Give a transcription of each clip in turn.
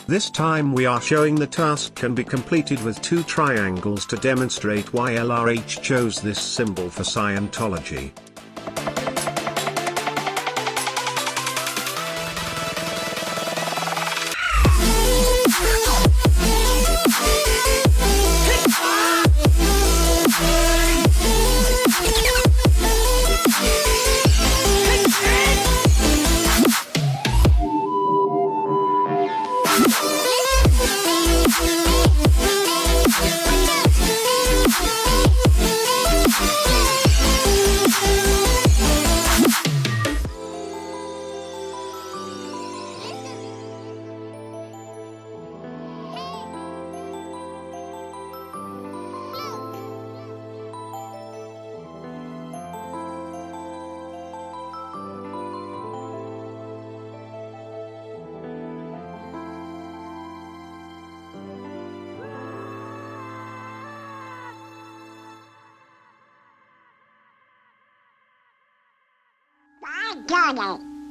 This time we are showing the task can be completed with two triangles to demonstrate why YHWH chose this symbol for Scientology.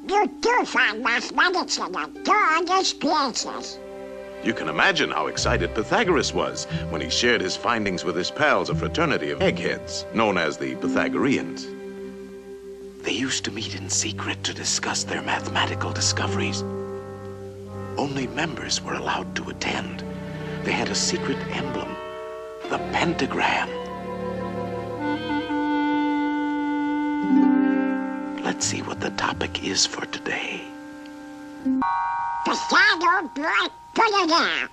You do find mathematics in the gorgeous places. You can imagine how excited Pythagoras was when he shared his findings with his pals, a fraternity of eggheads, known as the Pythagoreans. They used to meet in secret to discuss their mathematical discoveries. Only members were allowed to attend. They had a secret emblem, the pentagram. Let's see what the topic is for today. The shadow black pentagram.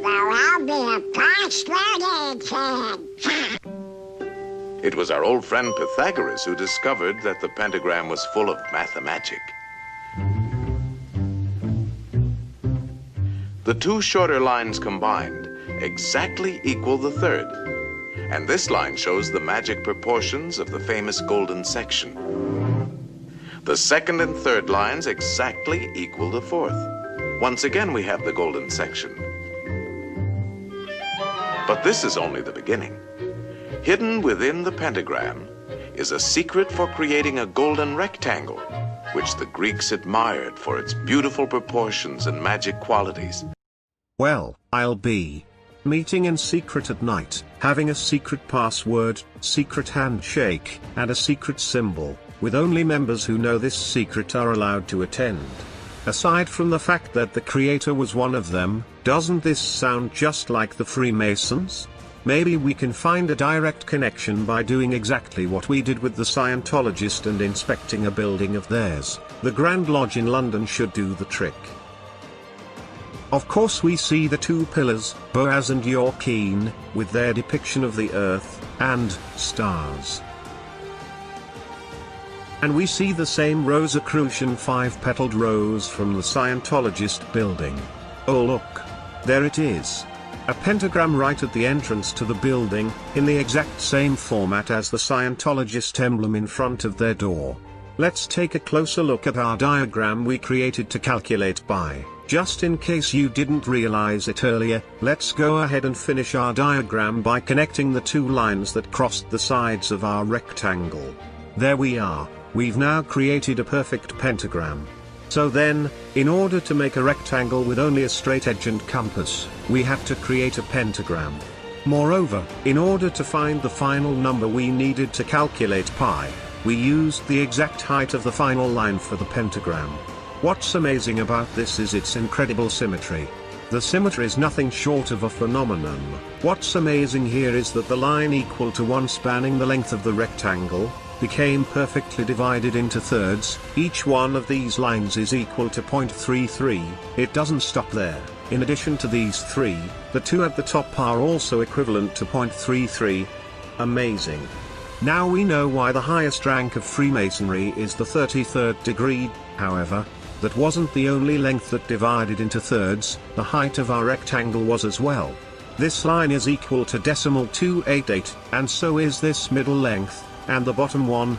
Well, I'll be a persuaded fan. It was our old friend Pythagoras who discovered that the pentagram was full of mathemagic. The two shorter lines combined exactly equal the third. And this line shows the magic proportions of the famous golden section. The second and third lines exactly equal the fourth. Once again, we have the golden section. But this is only the beginning. Hidden within the pentagram is a secret for creating a golden rectangle, which the Greeks admired for its beautiful proportions and magic qualities. Well, I'll be meeting in secret at night, having a secret password, secret handshake, and a secret symbol, with only members who know this secret are allowed to attend. Aside from the fact that the creator was one of them, doesn't this sound just like the Freemasons? Maybe we can find a direct connection by doing exactly what we did with the Scientologist and inspecting a building of theirs. The Grand Lodge in London should do the trick. Of course we see the two pillars, Boaz and Joachim, with their depiction of the earth, and stars. And we see the same Rosicrucian five-petaled rose from the Scientologist building. Oh look! There it is. A pentagram right at the entrance to the building, in the exact same format as the Scientologist emblem in front of their door. Let's take a closer look at our diagram we created to calculate pi. Just in case you didn't realize it earlier, let's go ahead and finish our diagram by connecting the two lines that crossed the sides of our rectangle. There we are, we've now created a perfect pentagram. So then, in order to make a rectangle with only a straight edge and compass, we had to create a pentagram. Moreover, in order to find the final number we needed to calculate pi, we used the exact height of the final line for the pentagram. What's amazing about this is its incredible symmetry. The symmetry is nothing short of a phenomenon. What's amazing here is that the line equal to 1 spanning the length of the rectangle became perfectly divided into thirds. Each one of these lines is equal to 0.33. It doesn't stop there. In addition to these three, the two at the top are also equivalent to 0.33. Amazing. Now we know why the highest rank of Freemasonry is the 33rd degree. However, that wasn't the only length that divided into thirds, the height of our rectangle was as well. This line is equal to decimal 288, and so is this middle length, and the bottom one.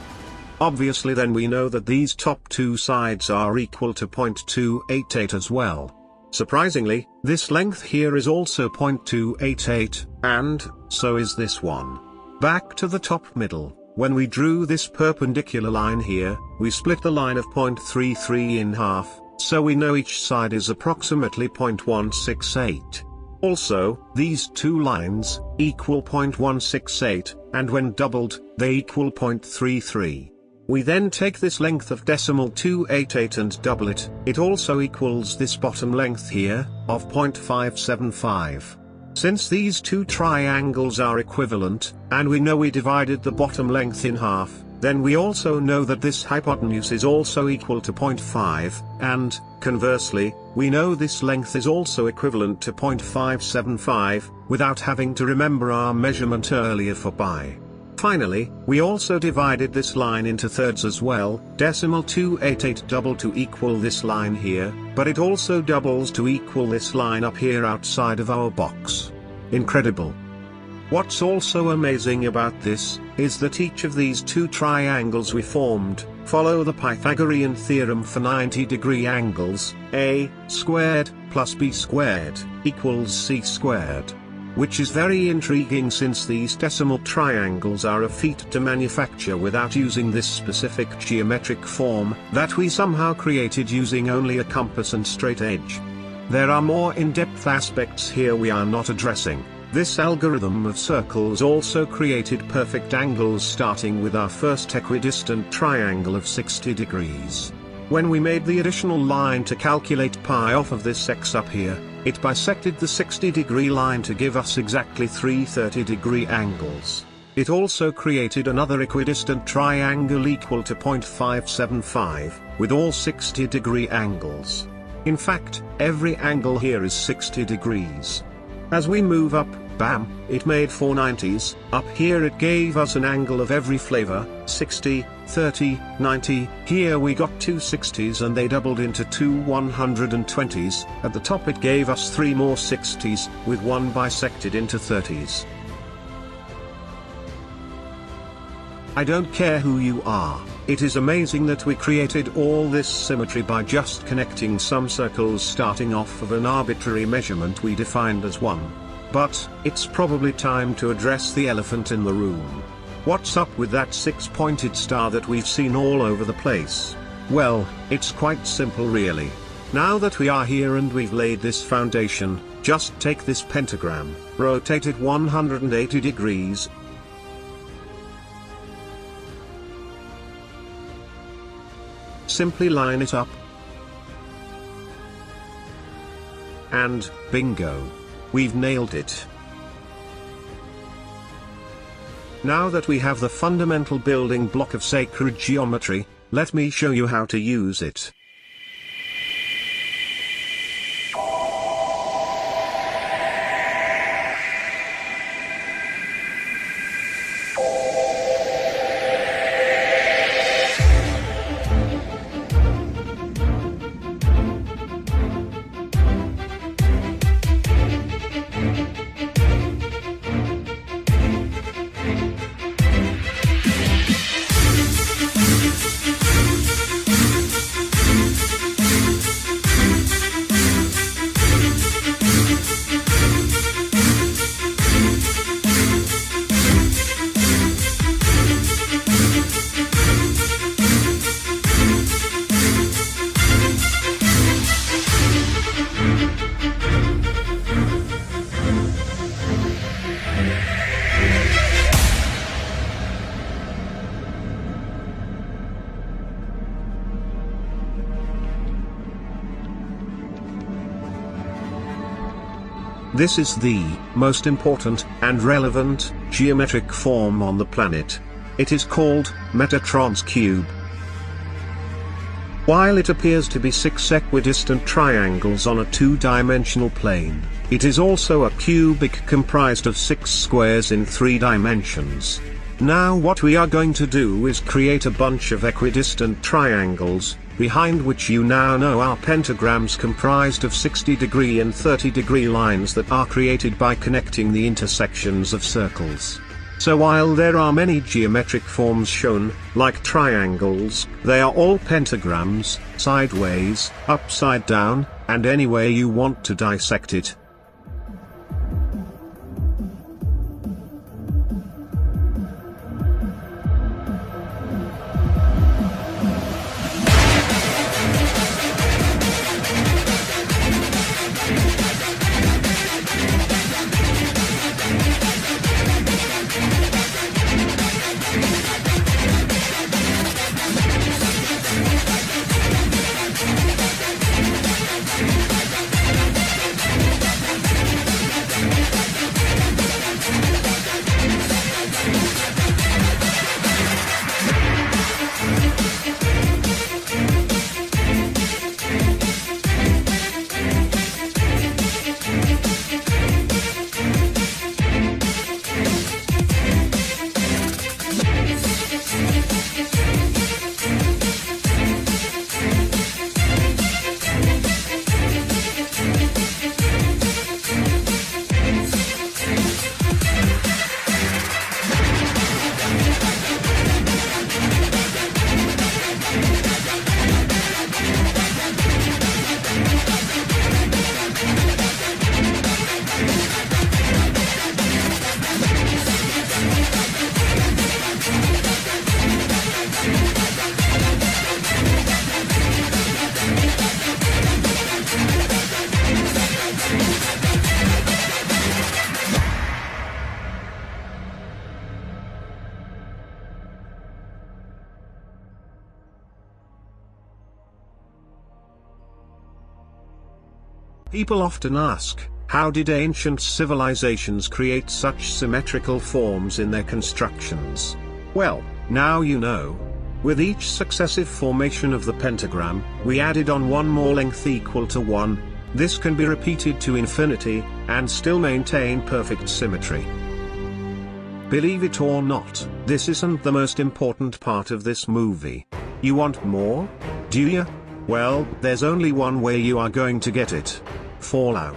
Obviously then we know that these top two sides are equal to 0.288 as well. Surprisingly, this length here is also 0.288, and so is this one. Back to the top middle. when we drew this perpendicular line here, we split the line of 0.33 in half, so we know each side is approximately 0.168. Also, these two lines equal 0.168, and when doubled, they equal 0.33. We then take this length of decimal 288 and double it, it also equals this bottom length here, of 0.575. Since these two triangles are equivalent, and we know we divided the bottom length in half, then we also know that this hypotenuse is also equal to 0.5, and, conversely, we know this length is also equivalent to 0.575, without having to remember our measurement earlier for pi. Finally, we also divided this line into thirds as well, decimal 288 double to equal this line here, but it also doubles to equal this line up here outside of our box. Incredible. What's also amazing about this, is that each of these two triangles we formed, follow the Pythagorean theorem for 90-degree angles, a squared plus b squared equals c squared. Which is very intriguing since these decimal triangles are a feat to manufacture without using this specific geometric form that we somehow created using only a compass and straight edge. There are more in-depth aspects here we are not addressing. This algorithm of circles also created perfect angles starting with our first equidistant triangle of 60 degrees. When we made the additional line to calculate pi off of this x up here, it bisected the 60-degree line to give us exactly 3 30-degree angles. It also created another equidistant triangle equal to 0.575, with all 60-degree angles. In fact, every angle here is 60 degrees. As we move up, bam, it made 4 90s, up here it gave us an angle of every flavor, 60, 30, 90, here we got 2 60s and they doubled into 2 120s, at the top it gave us 3 more 60s, with one bisected into 30s. I don't care who you are, it is amazing that we created all this symmetry by just connecting some circles starting off of an arbitrary measurement we defined as 1. But, it's probably time to address the elephant in the room. What's up with that 6-pointed star that we've seen all over the place? Well, it's quite simple really. Now that we are here and we've laid this foundation, just take this pentagram, rotate it 180 degrees, simply line it up, and, bingo! We've nailed it. Now that we have the fundamental building block of sacred geometry, let me show you how to use it. This is the most important and relevant geometric form on the planet. It is called Metatron's cube. While it appears to be 6 equidistant triangles on a 2-dimensional plane, it is also a cubic comprised of 6 squares in 3 dimensions. Now what we are going to do is create a bunch of equidistant triangles, behind which you now know are pentagrams comprised of 60-degree and 30-degree lines that are created by connecting the intersections of circles. So while there are many geometric forms shown, like triangles, they are all pentagrams, sideways, upside down, and any way you want to dissect it. People often ask, how did ancient civilizations create such symmetrical forms in their constructions? Well, now you know. With each successive formation of the pentagram, we added on one more length equal to 1. This can be repeated to infinity, and still maintain perfect symmetry. Believe it or not, this isn't the most important part of this movie. You want more? Do you? Well, there's only one way you are going to get it. Fallout.